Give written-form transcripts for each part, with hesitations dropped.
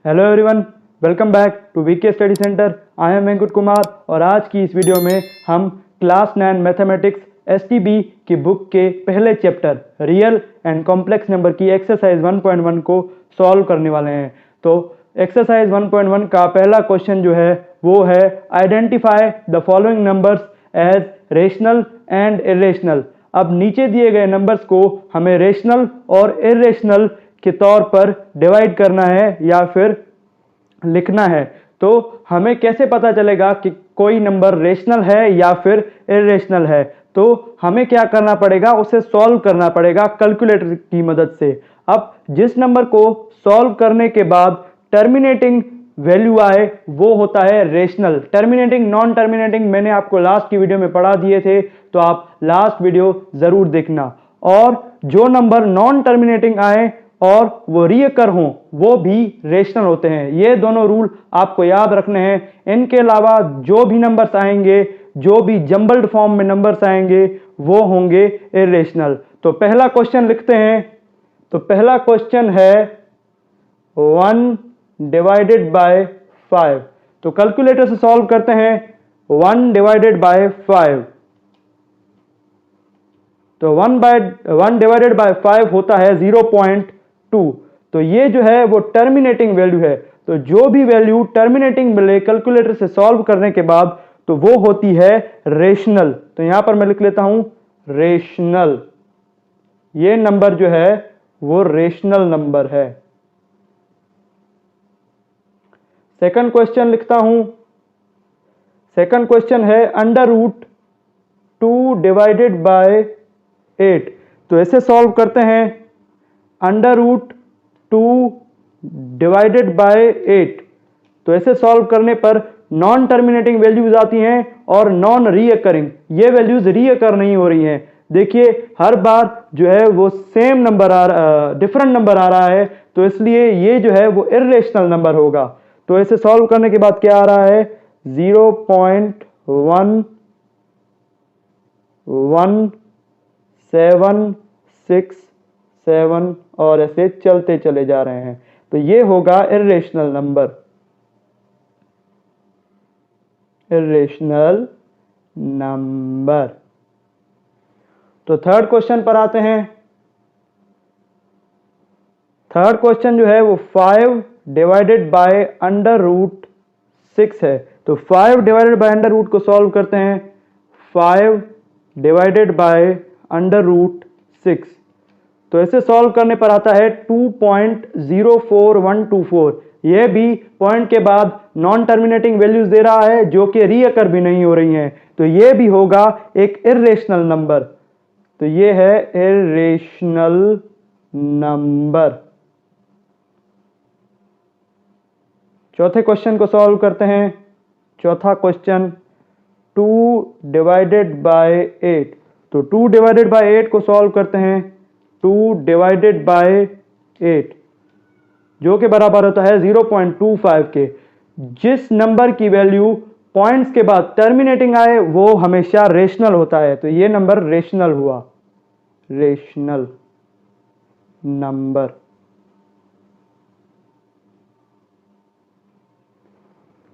Hello everyone, welcome back to VK study centre. I am Venkat Kumar और आज की इस वीडियो में हम क्लास 9 मैथमेटिक्स एसटीबी की बुक के पहले chapter real and complex number की एक्सरसाइज 1.1 को सॉल्व करने वाले हैं। तो एक्सरसाइज 1.1 का पहला क्वेश्चन जो है वो है identify the following numbers as rational and irrational. अब नीचे दिए गए नंबर्स को हमें रेशनल और इरेशनल के तौर पर डिवाइड करना है या फिर लिखना है। तो हमें कैसे पता चलेगा कि कोई नंबर रेशनल है या फिर इरेशनल है? तो हमें क्या करना पड़ेगा, उसे सॉल्व करना पड़ेगा कैलकुलेटर की मदद से। अब जिस नंबर को सॉल्व करने के बाद टर्मिनेटिंग वैल्यू आए वो होता है रेशनल। टर्मिनेटिंग, नॉन टर्मिनेटिंग मैंने आपको लास्ट की वीडियो में पढ़ा दिए थे, तो आप लास्ट वीडियो जरूर देखना। और जो नंबर नॉन टर्मिनेटिंग आए और वो रीअकर हों वो भी रेशनल होते हैं। ये दोनों रूल आपको याद रखने हैं। इनके अलावा जो भी नंबर्स आएंगे, जो भी जंबल्ड फॉर्म में नंबर्स आएंगे वो होंगे इरेशनल। तो पहला क्वेश्चन लिखते हैं। तो पहला क्वेश्चन है 1 डिवाइडेड बाय 5। तो कैलकुलेटर से सॉल्व करते हैं। 1 डिवाइडेड बाय 5, तो 1 डिवाइडेड बाय 5 होता है 0.2। तो ये जो है वो टर्मिनेटिंग वैल्यू है। तो जो भी वैल्यू टर्मिनेटिंग मिले कैलकुलेटर से सॉल्व करने के बाद तो वो होती है रेशनल। तो यहां पर मैं लिख लेता हूं रेशनल। ये नंबर जो है वो रेशनल नंबर है। सेकंड क्वेश्चन लिखता हूं। सेकंड क्वेश्चन है अंडर रूट 2 डिवाइडेड बाय 8। तो ऐसे सॉल्व करते हैं। Under root 2 divided by 8। तो ऐसे सॉल्व करने पर नॉन टर्मिनेटिंग वैल्यूज आती हैं और नॉन रीअकरिंग। ये वैल्यूज रीअकर नहीं हो रही हैं। देखिए हर बार जो है वो सेम नंबर डिफरेंट नंबर आ रहा है, तो इसलिए ये जो है वो इरेशनल नंबर होगा। तो ऐसे सॉल्व करने के बाद क्या आ रहा है 0.1167 और ऐसे चलते चले जा रहे हैं। तो ये होगा इरेशनल नंबर, इरेशनल नंबर। तो थर्ड क्वेश्चन पर आते हैं। थर्ड क्वेश्चन जो है वो 5 डिवाइडेड बाय अंडर रूट 6 है। तो 5 डिवाइडेड बाय अंडर रूट को सॉल्व करते हैं। 5 डिवाइडेड बाय अंडर रूट 6। तो ऐसे सॉल्व करने पर आता है 2.04124। यह भी पॉइंट के बाद नॉन टर्मिनेटिंग वैल्यूज दे रहा है जो कि रीअकर भी नहीं हो रही हैं। तो यह भी होगा एक इरेशनल नंबर। तो यह है इरेशनल नंबर। चौथे क्वेश्चन को सॉल्व करते हैं। चौथा क्वेश्चन 2 डिवाइडेड बाय 8। तो 2 डिवाइडेड बाय 8 को सॉल्व करते हैं। 2 डिवाइडेड बाय 8 जो कि बराबर होता है 0.25 के। जिस नंबर की वैल्यू पॉइंट्स के बाद टर्मिनेटिंग आए वो हमेशा रेशनल होता है। तो ये नंबर रेशनल हुआ, रेशनल नंबर।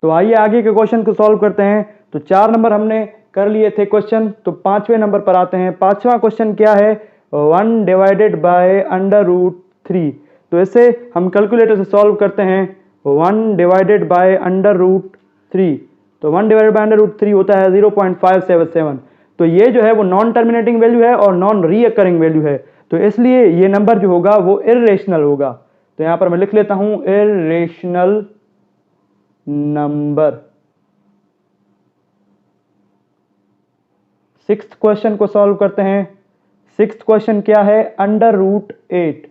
तो आइए आगे के क्वेश्चन को सॉल्व करते हैं। तो 4 नंबर हमने कर लिए थे क्वेश्चन। तो 5वें नंबर पर आते हैं। 5वां क्वेश्चन क्या है 1 डिवाइडेड बाय अंडर रूट 3। तो इसे हम कैलकुलेटर से सॉल्व करते हैं। 1 डिवाइडेड बाय अंडर रूट 3। तो 1 डिवाइडेड बाय अंडर रूट 3 होता है 0.577। तो ये जो है वो नॉन टर्मिनेटिंग वैल्यू है और नॉन रीअकरिंग वैल्यू है। तो इसलिए ये नंबर जो होगा वो इरेशनल होगा। तो यहां पर मैं लिख लेता हूं इरेशनल नंबर। 6th क्वेश्चन को सॉल्व करते हैं। 6th क्वेश्चन क्या है अंडर रूट 8।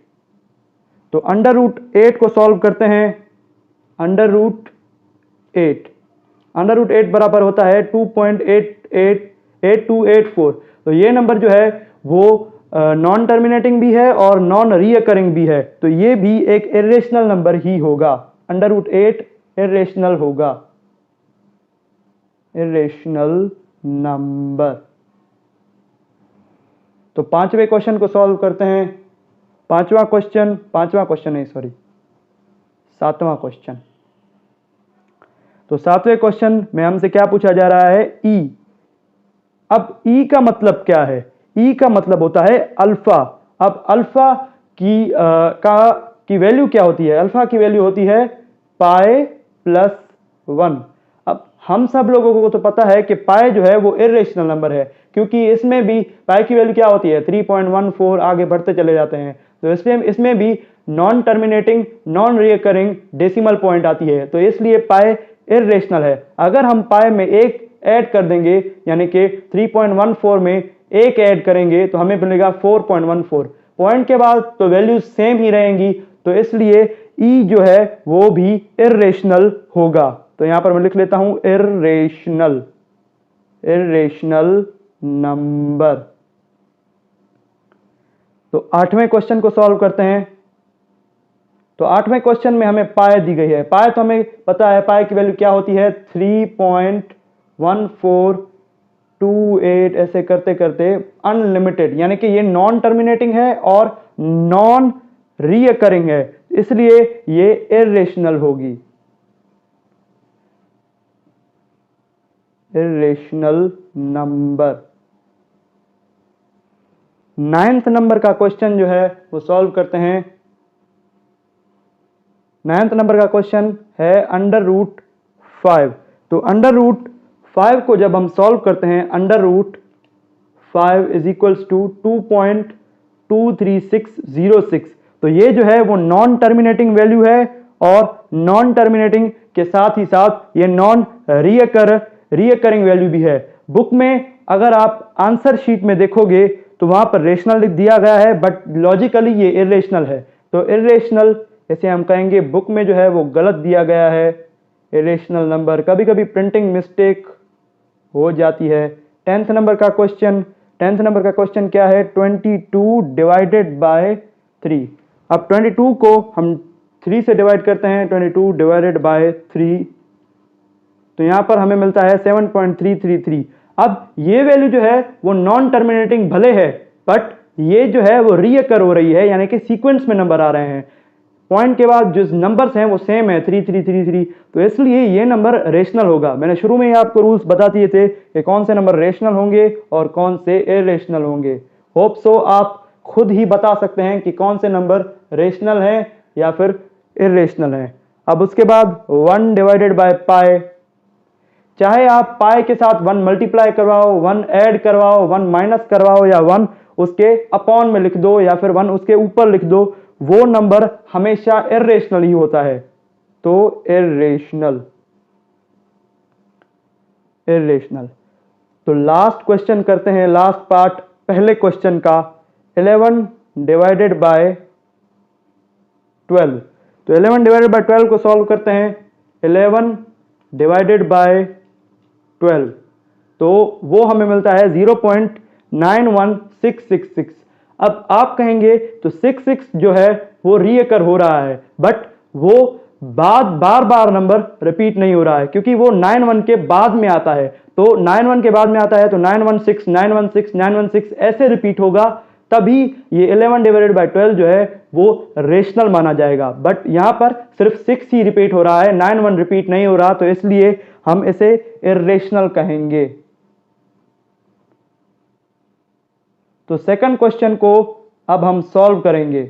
तो अंडर रूट 8 को सॉल्व करते हैं। अंडर रूट 8, अंडर रूट 8 बराबर होता है 2.888284। तो ये नंबर जो है वो नॉन टर्मिनेटिंग भी है और नॉन रीअकरिंग भी है। तो ये भी एक इरेशनल नंबर ही होगा। अंडर रूट 8 इरेशनल होगा, इरेशनल नंबर। तो 5वें क्वेश्चन को सॉल्व करते हैं। पांचवा क्वेश्चन नहीं, सॉरी, 7वां क्वेश्चन। तो 7वें क्वेश्चन में हमसे क्या पूछा जा रहा है, ई। अब ई का मतलब क्या है, ई का मतलब होता है अल्फा। अब अल्फा की वैल्यू क्या होती है, अल्फा की वैल्यू होती है पाई प्लस 1। अब हम सब लोगों को तो पता है कि पाई जो है वो इर्रेशनल नंबर है, क्योंकि इसमें भी पाई की वैल्यू क्या होती है 3.14, आगे बढ़ते चले जाते हैं। तो इसमें भी non terminating non recurring decimal point आती है, तो इसलिए पाई इर्रेशनल है। अगर हम पाई में एक ऐड कर देंगे, यानी कि 3.14 में एक ऐड करेंगे तो हमें मिलेगा 4.14। पॉइंट के बाद तो वैल्यू सेम ही रहेंगी, तो इसलिए ई जो है वो भी इर्रेशनल होगा। तो यहां पर मैं लिख लेता हूं इर्रेशनल नंबर। तो 8वें क्वेश्चन को सॉल्व करते हैं। तो 8वें क्वेश्चन में हमें पाई दी गई है। पाई तो हमें पता है, पाई की वैल्यू क्या होती है 3.1428, ऐसे करते करते अनलिमिटेड, यानी कि ये नॉन टर्मिनेटिंग है और नॉन रीअकरिंग है, इसलिए ये इर्रेशनल होगी, इर्रेशनल नंबर। 9th नंबर का क्वेश्चन जो है वो सॉल्व करते हैं। 9th नंबर का क्वेश्चन है √5। तो √5 को जब हम सॉल्व करते हैं, √5 इज इक्वल्स टू 2.23606। तो ये जो है वो नॉन टर्मिनेटिंग वैल्यू है, और नॉन टर्मिनेटिंग के साथ ही साथ ये नॉन रीअकरिंग वैल्यू भी है। बुक में अगर आप आंसर शीट में देखोगे तो वहां पर रेशनल लिख दिया गया है, बट लॉजिकली ये इर्रेशनल है। तो इर्रेशनल जैसे हम कहेंगे, बुक में जो है वो गलत दिया गया है इरेशनल नंबर। कभी कभी प्रिंटिंग मिस्टेक हो जाती है। 10th नंबर का क्वेश्चन क्या है 22 डिवाइडेड बाय 3। अब 22 को हम 3 से डिवाइड करते हैं, 22 डिवाइडेड बाय 3, तो यहां पर हमें मिलता है 7.333। अब ये वैल्यू जो है वो नॉन टर्मिनेटिंग भले है, बट ये जो है वो रीअकर हो रही है, यानी कि सीक्वेंस में नंबर आ रहे हैं। पॉइंट के बाद जो नंबर्स हैं वो सेम है 3333, तो इसलिए ये नंबर रेशनल होगा। मैंने शुरू में ही आपको रूल्स बता दिए थे कि कौन से नंबर रेशनल होंगे और कौन से इरेशनल होंगे। होप सो आप खुद ही बता सकते हैं कि कौन से नंबर रेशनल हैं या फिर इरेशनल हैं। अब उसके बाद 1 डिवाइडेड बाय पाई, चाहे आप पाई के साथ 1 मल्टीप्लाई करवाओ, 1 ऐड करवाओ, 1 माइनस करवाओ, या 1 उसके अपॉन में लिख दो, या फिर 1 उसके ऊपर लिख दो, वो नंबर हमेशा इर्रेशनल ही होता है। तो इर्रेशनल। तो लास्ट क्वेश्चन करते हैं, लास्ट पार्ट पहले क्वेश्चन का, 11 डिवाइडेड बाय 12। तो 11 डिवाइडेड बाय 12 को सॉल्व करते हैं। 11 डिवाइडेड बाय 12, तो वो हमें मिलता है 0.91666। अब आप कहेंगे तो 66 जो है वो रीअकर हो रहा है, बट वो बार बार नंबर रिपीट नहीं हो रहा है, क्योंकि वो 91 के बाद में आता है। तो 91 के बाद में आता है तो 916 916 916 ऐसे रिपीट होगा, तभी ये 11 डिवाइडेड बाय 12 जो है वो रेशनल माना जाएगा। बट यहां पर सिर्फ 6 ही रिपीट हो रहा है, 91 रिपीट नहीं हो रहा, तो इसलिए हम इसे इर्रेशनल कहेंगे। तो सेकंड क्वेश्चन को अब हम सॉल्व करेंगे।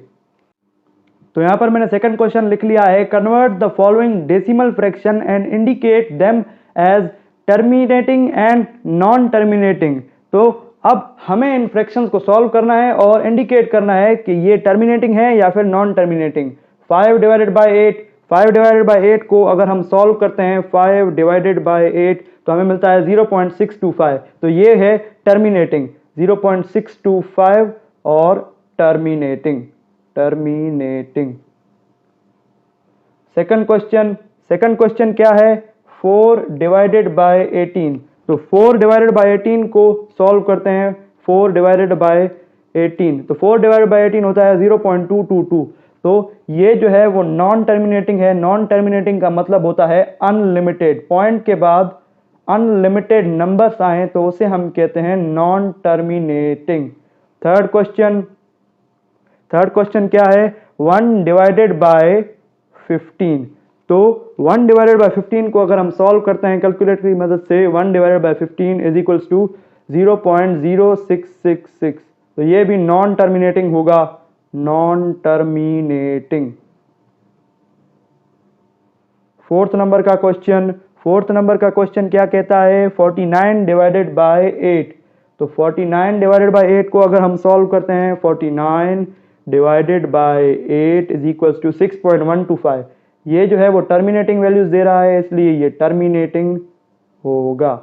तो यहां पर मैंने सेकंड क्वेश्चन लिख लिया है, convert the following decimal fraction and indicate them as terminating and non terminating. तो अब हमें इन फ्रैक्शंस को सॉल्व करना है और इंडिकेट करना है कि ये टर्मिनेटिंग है या फिर नॉन टर्मिनेटिंग। 5 डिवाइडेड बाय 8 को अगर हम सॉल्व करते हैं, 5 डिवाइडेड बाय 8, तो हमें मिलता है 0.625। तो ये है टर्मिनेटिंग, 0.625 और टर्मिनेटिंग। सेकंड क्वेश्चन क्या है 4 डिवाइडेड बाय 18। तो 4 डिवाइडेड बाय 18 को सॉल्व करते हैं, 4 डिवाइडेड बाय 18, तो 4 डिवाइडेड बाय 18 होता है 0.222। तो ये जो है वो नॉन टर्मिनेटिंग है। नॉन टर्मिनेटिंग का मतलब होता है अनलिमिटेड, पॉइंट के बाद अनलिमिटेड नंबर्स आए तो उसे हम कहते हैं नॉन टर्मिनेटिंग। थर्ड क्वेश्चन क्या है 1 डिवाइडेड बाय 15। तो 1 डिवाइडेड बाय 15 को अगर हम सॉल्व करते हैं कैलकुलेटर की मदद से, 1 divided by 15 is equals to 0.0666। तो ये भी नॉन टर्मिनेटिंग होगा, नॉन टर्मिनेटिंग। फोर्थ नंबर का क्वेश्चन क्या कहता है, 49 डिवाइडेड बाय 8। तो 49 डिवाइडेड बाय 8 को अगर हम सॉल्व करते हैं, 49 divided by 8 is equals to 6.125। ये जो है वो टर्मिनेटिंग वैल्यूज दे रहा है, इसलिए ये टर्मिनेटिंग होगा।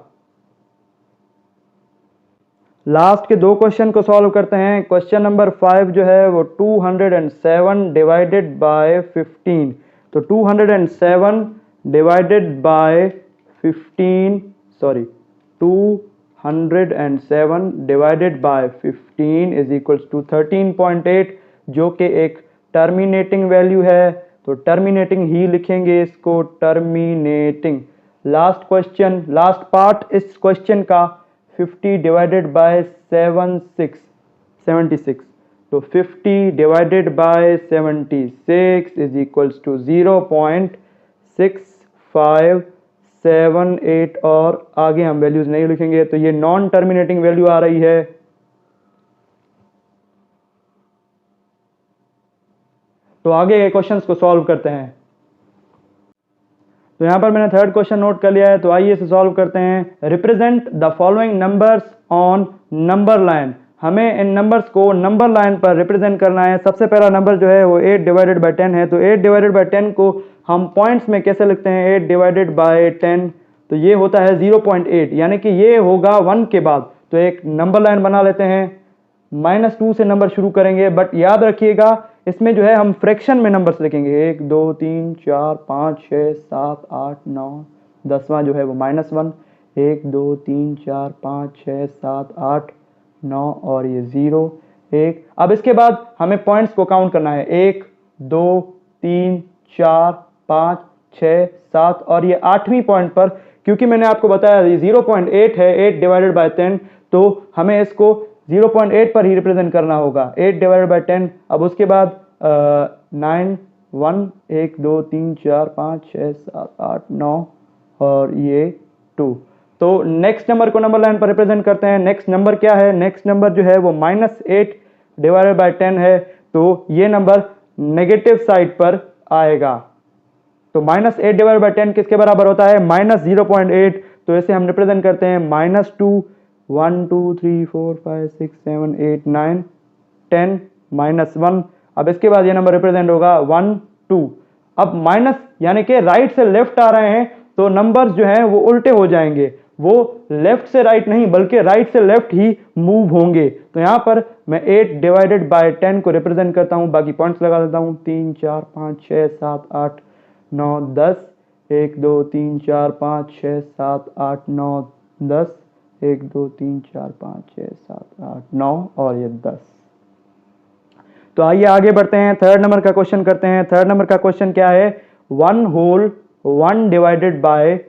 लास्ट के दो क्वेश्चन को सॉल्व करते हैं। क्वेश्चन नंबर 5 जो है वो 207 डिवाइडेड बाय 15। तो 207 divided by 15 207 divided by 15 is equals to 13.8, जो कि एक टर्मिनेटिंग वैल्यू है। तो टर्मिनेटिंग ही लिखेंगे इसको, टर्मिनेटिंग। लास्ट पार्ट इस क्वेश्चन का 50 डिवाइडेड बाय 76। तो 50 divided by 76 is equals to 0.6578 और आगे हम वैल्यूज नहीं लिखेंगे। तो ये नॉन टर्मिनेटिंग वैल्यू आ रही है। तो आगे के क्वेश्चंस को सॉल्व करते हैं। तो यहां पर मैंने थर्ड क्वेश्चन नोट कर लिया है, तो आइए इसे सॉल्व करते हैं। Represent the following numbers on number line. हमें इन नंबर्स को नंबर लाइन पर रिप्रेजेंट करना है। सबसे पहला नंबर जो है वो 8 डिवाइडेड बाय 10 है। तो 8 डिवाइडेड बाय 10 को हम पॉइंट्स में कैसे लिखते हैं, 8 डिवाइडेड बाय 10, तो ये होता है 0.8, यानी कि ये होगा 1 के बाद। तो एक नंबर लाइन बना लेते हैं, -2 से नंबर शुरू करेंगे, बट याद रखिएगा इसमें जो है हम फ्रैक्शन में नंबर्स लिखेंगे। 1 2 3 4 5 6 7 8 9, 10वां जो है वो -1। 1 2 3 4 5 6 7 8 9 और ये 0 1। अब इसके बाद हमें पॉइंट्स को काउंट करना है, 1 2 3 4 5 6 7 और ये 8वीं पॉइंट पर, क्योंकि मैंने आपको बताया ये 0.8 है, 8 डिवाइडेड बाय 10, तो हमें इसको 0.8 पर ही रिप्रेजेंट करना होगा, 8 डिवाइडेड बाय 10। अब उसके बाद 9 1 1 2 3 4 5 6 7 8 9 और ये 2। तो नेक्स्ट नंबर को नंबर लाइन पर रिप्रेजेंट करते हैं। नेक्स्ट नंबर क्या है, नेक्स्ट नंबर जो है वो -8 डिवाइडेड बाय 10 है। तो ये नंबर नेगेटिव साइड पर आएगा। तो -8 डिवाइडेड बाय 10 किसके बराबर होता है, -0.8। तो इसे हम रिप्रेजेंट करते हैं -2 1 2 3 4 5 6 7 8 9 10 -1। अब इसके बाद ये नंबर रिप्रेजेंट होगा 1 2। अब माइनस यानी कि राइट से लेफ्ट आ रहे हैं, तो नंबर्स जो हैं वो उल्टे हो जाएंगे, वो लेफ्ट से राइट नहीं बल्कि राइट से लेफ्ट ही मूव होंगे। तो यहां पर मैं 8 डिवाइडेड बाय 10 को रिप्रेजेंट करता हूं, बाकी पॉइंट्स लगा देता हूं, 3 4 5 6 7 8 9 10 1 2 3 4 5 6 7 8 9 10 1 2 3 4 5 6 7 8 9 और ये 10। तो आइए आगे बढ़ते हैं, थर्ड नंबर का क्वेश्चन करते हैं। थर्ड नंबर का क्वेश्चन क्या है, 1 होल 1 डिवाइडेड बाय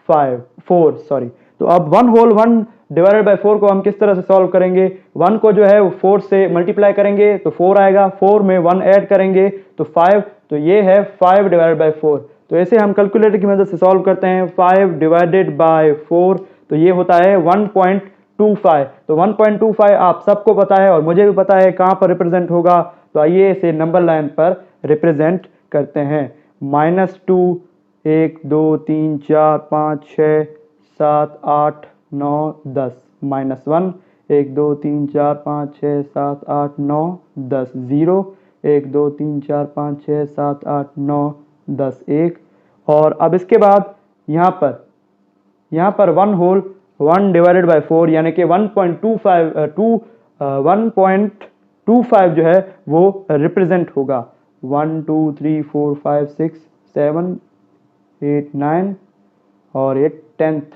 4। तो अब 1 होल 1 डिवाइडेड बाय 4 को हम किस तरह से सॉल्व करेंगे, 1 को जो है वो 4 से मल्टीप्लाई करेंगे तो 4 आएगा, 4 में 1 ऐड करेंगे तो 5, तो ये है 5 डिवाइडेड बाय 4। तो ऐसे हम कैलकुलेटर की मदद से सॉल्व करते हैं। 5 डिवाइडेड बाय 4 तो ये होता है 1.25। तो 1.25 आप सबको पता है और मुझे भी पता है कहां पर रिप्रेजेंट होगा। तो आइए इसे नंबर लाइन पर रिप्रेजेंट करते हैं। -2 1 2 3 4 5 6 7 8 9 10 -1 1 2 3 4 5 6 7 8 9 10 0 1 2 3 4 5 6 7 8 9 10 1। और अब इसके बाद यहाँ पर 1 होल 1 डिवाइडेड बाय 4 यानी कि 1.25 जो है वो रिप्रेजेंट होगा। 1 2 3 4 5 6 7 8 9 और ये 10th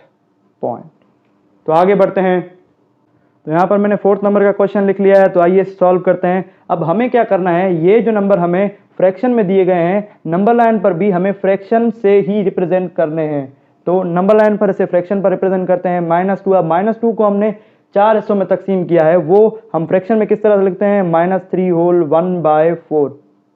पॉइंट। तो आगे बढ़ते हैं। तो यहाँ पर मैंने फोर्थ नंबर का क्वेश्चन लिख लिया है, तो आइए सॉल्व करते हैं। अब हमें क्या करना है, ये जो नंबर हमें फ्रैक्शन में दिए गए हैं, नंबर लाइन पर भी हमें फ्रैक्शन से ही रिप्रेजेंट करने हैं। तो नंबर लाइन पर इसे फ्रैक्शन पर रिप्रेजेंट करते हैं। -2, अब -2 को हमने 4 हिस्सों में तकसीम किया है, वो हम फ्रैक्शन में किस तरह से लिखते हैं, -3 whole 1 by 4।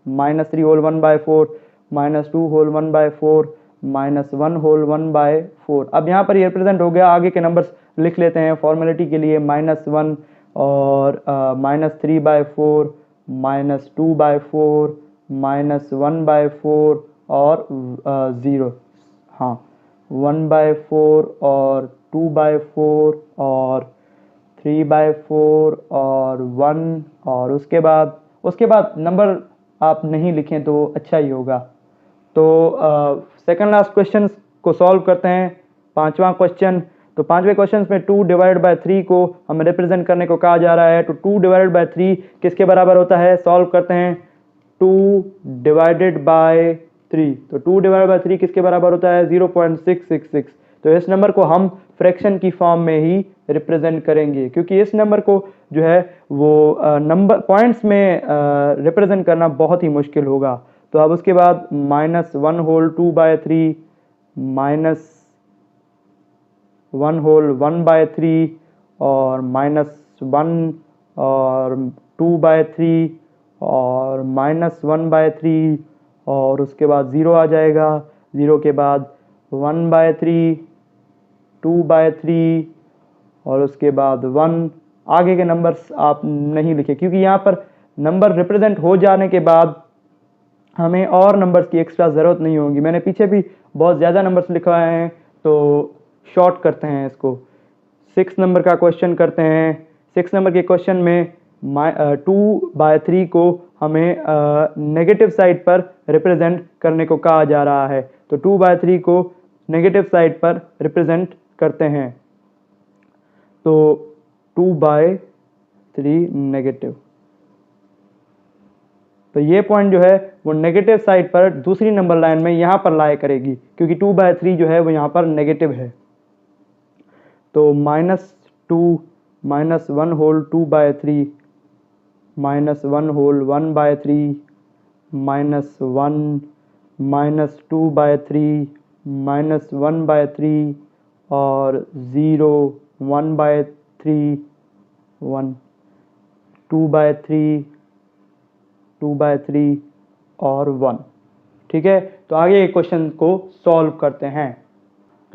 -3 whole 1 by 4 -2 whole 1/4 -1 whole 1/4। अब यहाँ पर ये रिप्रेजेंट हो गया, आगे के नंबर्स लिख लेते हैं फॉर्मेलिटी के लिए। -1 और -3/4 -2/4 -1/4 और 0, हाँ 1/4 और 2/4 और 3/4 और 1, और उसके बाद नंबर आप नहीं लिखें तो अच्छा ही होगा। तो सेकंड लास्ट क्वेश्चन को सॉल्व करते हैं, पांचवा क्वेश्चन। तो पांचवें क्वेश्चन में 2 डिवाइडेड बाय 3 को हमें रिप्रेजेंट करने को कहा जा रहा है। तो 2 डिवाइडेड बाय 3 किसके बराबर होता है, सॉल्व करते हैं। 2 डिवाइडेड बाय 3, तो 2 डिवाइडेड बाय 3 किसके बराबर होता है, 0.666। तो इस नंबर को हम फ्रैक्शन की फॉर्म में ही रिप्रेजेंट करेंगे, क्योंकि इस नंबर को जो है वो नंबर पॉइंट्स में रिप्रेजेंट करना बहुत ही मुश्किल होगा। तो अब उसके बाद -1 होल 2/3 -1 होल 1/3 और -1 और 2/3 और -1/3 और उसके बाद 0 आ जाएगा। 0 के बाद 1/3 2/3 और उसके बाद 1। आगे के नंबर्स आप नहीं लिखे, क्योंकि यहाँ पर नंबर रिप्रेजेंट हो जाने के बाद हमें और नंबर्स की एक्स्ट्रा ज़रूरत नहीं होगी। मैंने पीछे भी बहुत ज़्यादा नंबर्स लिखवाए हैं, तो शॉर्ट करते हैं इसको। 6 नंबर का क्वेश्चन करते हैं। 6 नंबर के क्वेश्चन में 2/3 को हमें नेगेटिव साइड पर रिप्रेजेंट करने को कहा जा रहा है। तो 2/3 को नेगेटिव साइड पर रिप्रेजेंट करते हैं। तो 2/3 नेगेटिव, तो ये पॉइंट जो है वो नेगेटिव साइड पर दूसरी नंबर लाइन में यहाँ पर लाया करेगी, क्योंकि 2/3 जो है वो यहाँ पर नेगेटिव है। तो -2 -1 होल 2/3 -1 होल 1/3 -1 -2/3 -1/3 और 0 1/3 1 2/3 2/3 और 1। ठीक है, तो आगे क्वेश्चन को सॉल्व करते हैं।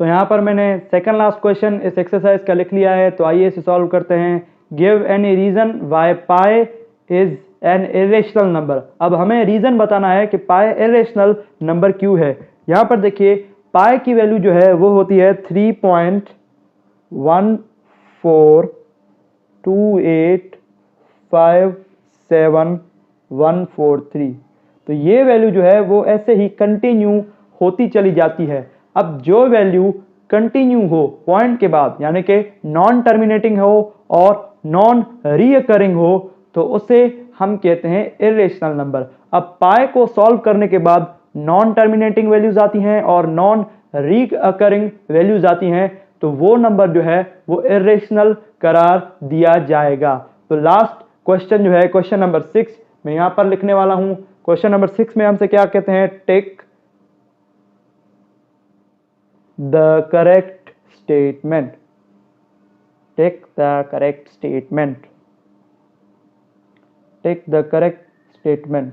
तो यहाँ पर मैंने सेकंड लास्ट क्वेश्चन इस एक्सरसाइज का लिख लिया है, तो आइए इसे सॉल्व करते हैं। Give any reason why pi is an irrational number. अब हमें रीजन बताना है कि पाई इरेशनल नंबर क्यों है। यहाँ पर देखिए, पाई की वैल्यू जो है वो होती है 3.142857143। तो ये वैल्यू जो है वो ऐसे ही कंटिन्यू होती चली जाती है। अब जो वैल्यू कंटिन्यू हो पॉइंट के बाद, यानी कि नॉन टर्मिनेटिंग हो और नॉन रीअकरिंग हो, तो उसे हम कहते हैं इरेशनल नंबर। अब पाई को सॉल्व करने के बाद नॉन टर्मिनेटिंग वैल्यूज आती हैं और नॉन रीअकरिंग वैल्यूज आती हैं, तो वो नंबर जो है वो इरेशनल करार दिया जाएगा। तो लास्ट क्वेश्चन जो है क्वेश्चन नंबर 6 मैं यहां पर लिखने वाला हूं। क्वेश्चन नंबर 6 में हमसे क्या कहते हैं, take the correct statement. Take the correct statement. Take the correct statement.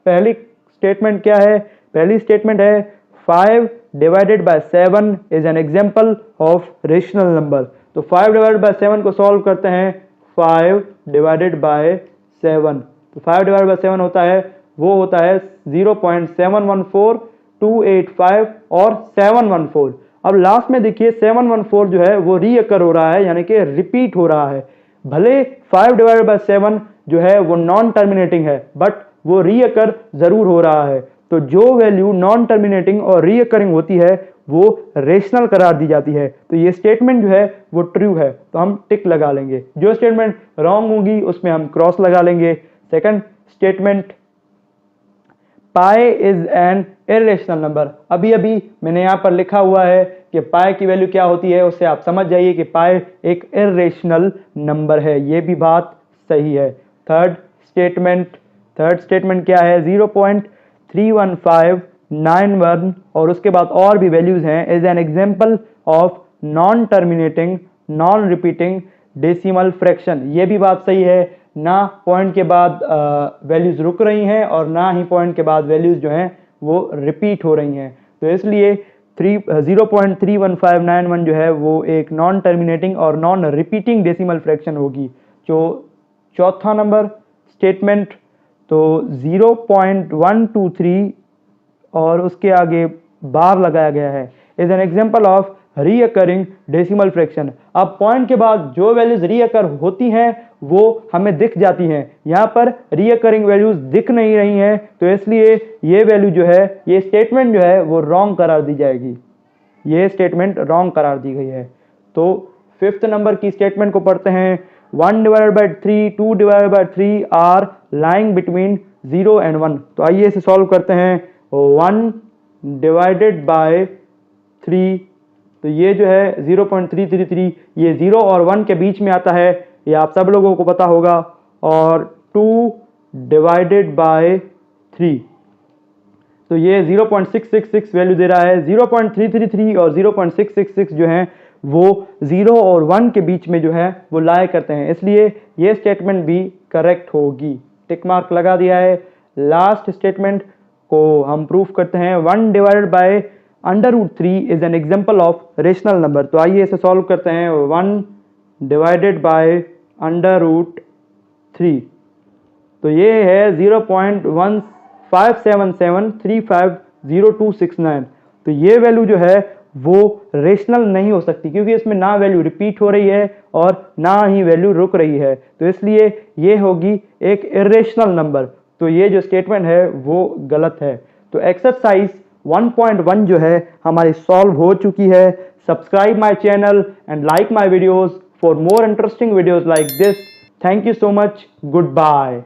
पहली स्टेटमेंट क्या है, पहली स्टेटमेंट है 5 divided by 7 is an example of rational number. तो 5 डिवाइडेड बाय 7 को सॉल्व करते हैं। 5 डिवाइडेड बाय 7, तो 5 डिवाइडेड बाय 7 होता है, वो होता है 0.714285 और 714। अब लास्ट में देखिए 714 जो है वो रीअकर हो रहा है, यानी कि रिपीट हो रहा है। भले 5 डिवाइडेड बाय 7 जो है वो नॉन टर्मिनेटिंग है, बट वो रीअकर जरूर हो रहा है। तो जो वैल्यू नॉन टर्मिनेटिंग और रीअकरिंग होती है वो रेशनल करार दी जाती है। तो ये स्टेटमेंट जो है वो ट्रू है, तो हम टिक लगा लेंगे। जो स्टेटमेंट रॉन्ग होगी उसमें हम क्रॉस लगा लेंगे। Second statement, pi is an irrational number. अभी अभी मैंने यहां पर लिखा हुआ है कि पाई की वैल्यू क्या होती है, उससे आप समझ जाइए कि पाई एक इरेशनल नंबर है। ये भी बात सही है। थर्ड स्टेटमेंट क्या है, 0.31591 और उसके बाद और भी वैल्यूज हैं, is an example of non terminating non repeating decimal fraction. ये भी बात सही है। ना पॉइंट के बाद वैल्यूज़ रुक रही हैं और ना ही पॉइंट के बाद वैल्यूज़ जो हैं वो रिपीट हो रही हैं। तो इसलिए 0.31591 जो है वो एक नॉन टर्मिनेटिंग और नॉन रिपीटिंग डेसिमल फ्रैक्शन होगी। जो चौथा नंबर स्टेटमेंट, तो 0.123 और उसके आगे बार लगाया गया है, is an example of recurring decimal fraction. अब पॉइंट के बाद जो वैल्यूज रीअकर होती हैं वो हमें दिख जाती हैं, यहाँ पर रीअकरिंग वैल्यूज दिख नहीं रही हैं, तो इसलिए ये वैल्यू जो है, ये स्टेटमेंट जो है वो रॉन्ग करार दी जाएगी। ये स्टेटमेंट रॉन्ग करार दी गई है। तो फिफ्थ नंबर की स्टेटमेंट को पढ़ते हैं। 1/3, 2/3 आर लाइंग बिटवीन 0 and 1। तो आइए इसे सॉल्व करते हैं। 1/3, तो ये जो है 0.333, ये 0 और 1 के बीच में आता है, ये आप सब लोगों को पता होगा। और 2/3, तो ये 0.666 वैल्यू दे रहा है। 0.333 और 0.666 जो हैं वो 0 और 1 के बीच में जो है वो लाया करते हैं, इसलिए ये स्टेटमेंट भी करेक्ट होगी। टिक मार्क लगा दिया है। लास्ट स्टेटमेंट को हम प्रूफ करते हैं। 1/√3 is an example of rational number. तो आइए इसे सॉल्व करते हैं। 1/√3, तो ये है 0.577350269। तो ये वैल्यू जो है वो रेशनल नहीं हो सकती, क्योंकि इसमें ना वैल्यू रिपीट हो रही है और ना ही वैल्यू रुक रही है, तो इसलिए ये होगी एक इरेशनल नंबर। तो ये जो स्टेटमेंट है वो गलत है। तो एक्सरसाइज 1.1 जो है हमारी सॉल्व हो चुकी है। Subscribe my channel and like my videos for more interesting videos like this. Thank you so much. Good bye.